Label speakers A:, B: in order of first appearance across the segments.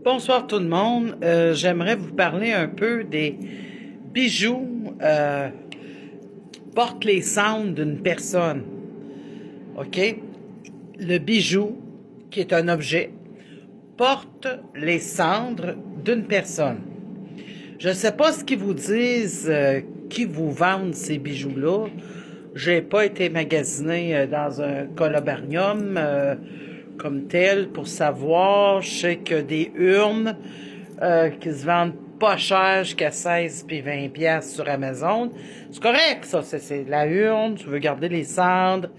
A: Bonsoir tout le monde. J'aimerais vous parler un peu des bijoux portent les cendres d'une personne. OK? Le bijou, qui est un objet, porte les cendres d'une personne. Je ne sais pas ce qu'ils vous disent, qui vous vendent ces bijoux-là. J'ai pas été magasiné dans un colobarium comme tel pour savoir. Je sais que des urnes qui se vendent pas cher jusqu'à 16 puis 20 pièces sur Amazon. C'est correct, ça. C'est la urne, tu veux garder les cendres.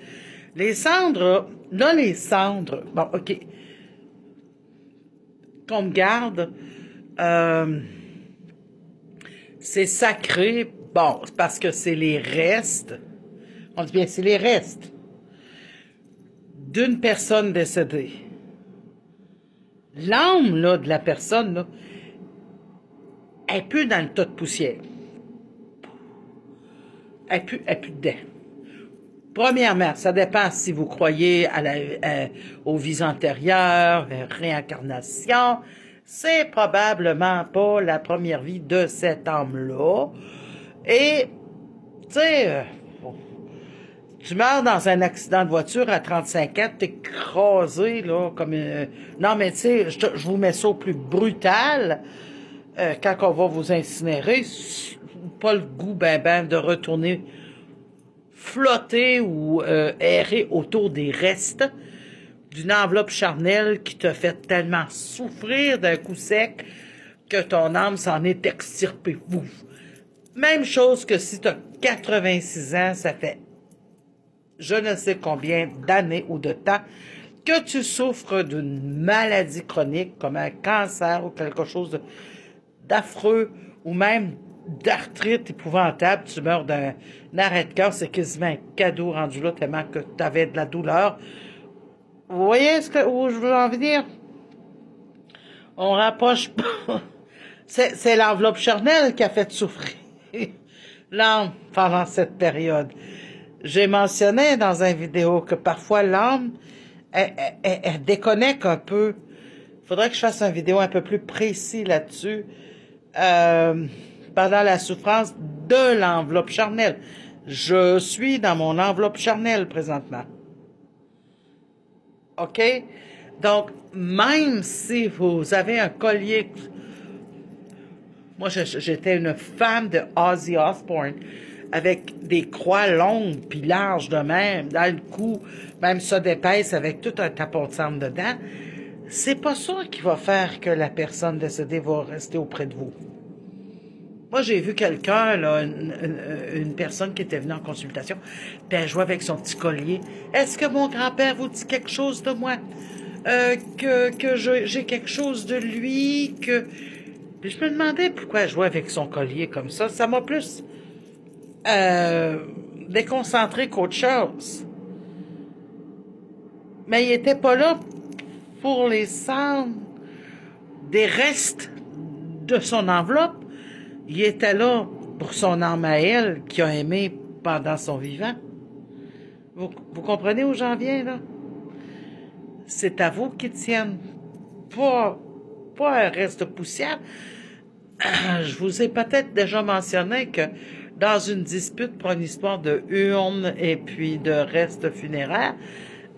A: Les cendres, là, les cendres, bon, OK, qu'on me garde, c'est sacré. Bon, c'est parce que c'est les restes. On dit bien, c'est les restes d'une personne décédée. L'âme, là, de la personne, là, elle n'est plus dans le tas de poussière. Elle n'est plus dedans. Premièrement, ça dépend si vous croyez aux vies antérieures, réincarnation. C'est probablement pas la première vie de cette âme-là. Et, tu sais, tu meurs dans un accident de voiture à 35 ans, t'es écrasé, là, comme une... Non, mais tu sais, je vous mets ça au plus brutal. Quand on va vous incinérer, pas le goût ben de retourner flotter ou errer autour des restes d'une enveloppe charnelle qui te fait tellement souffrir d'un coup sec que ton âme s'en est extirpée. Ouf. Même chose que si tu as 86 ans, ça fait je ne sais combien d'années ou de temps que tu souffres d'une maladie chronique comme un cancer ou quelque chose d'affreux ou même d'arthrite épouvantable, tu meurs d'un arrêt de cœur, c'est quasiment un cadeau rendu là tellement que tu avais de la douleur. Vous voyez où je veux en venir? On rapproche pas. C'est l'enveloppe charnelle qui a fait souffrir l'âme pendant cette période. J'ai mentionné dans une vidéo que parfois l'âme, elle déconnecte un peu. Il faudrait que je fasse une vidéo un peu plus précise là-dessus. Pendant la souffrance de l'enveloppe charnelle. Je suis dans mon enveloppe charnelle présentement. OK? Donc, même si vous avez un collier... Moi, j'étais une fan de Ozzy Osbourne avec des croix longues puis larges de même, dans le cou, même ça d'épaisse avec tout un tapon de cendre dedans. C'est pas ça qui va faire que la personne décédée va rester auprès de vous. Moi, j'ai vu quelqu'un, là, une personne qui était venue en consultation, puis elle jouait avec son petit collier. Est-ce que mon grand-père vous dit quelque chose de moi? Que j'ai quelque chose de lui, que... Puis je me demandais pourquoi elle jouait avec son collier comme ça. Ça m'a plus déconcentré qu'autre chose. Mais il était pas là pour les cendres des restes de son enveloppe. Il était là pour son âme à elle, qui a aimé pendant son vivant. Vous comprenez où j'en viens, là? C'est à vous qui tiennent. Pas un reste de poussière. Je vous ai peut-être déjà mentionné que dans une dispute pour une histoire de urne et puis de restes funéraires,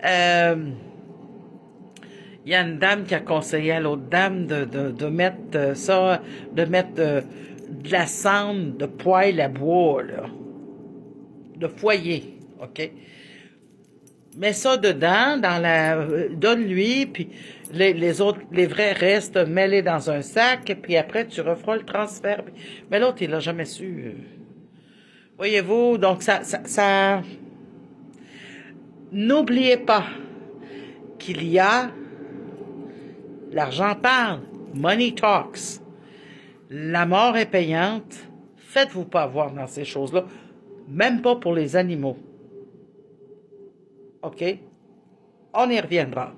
A: il y a une dame qui a conseillé à l'autre dame de mettre ça, de mettre de la cendre de poêle à bois, là, de foyer, OK? Mets ça dedans, donne-lui, puis les autres, les vrais restes, mets-les dans un sac, puis après, tu referas le transfert. Mais l'autre, il l'a jamais su. Voyez-vous, donc ça... N'oubliez pas qu'il y a... L'argent parle. Money talks. La mort est payante. Faites-vous pas avoir dans ces choses-là. Même pas pour les animaux. OK? On y reviendra.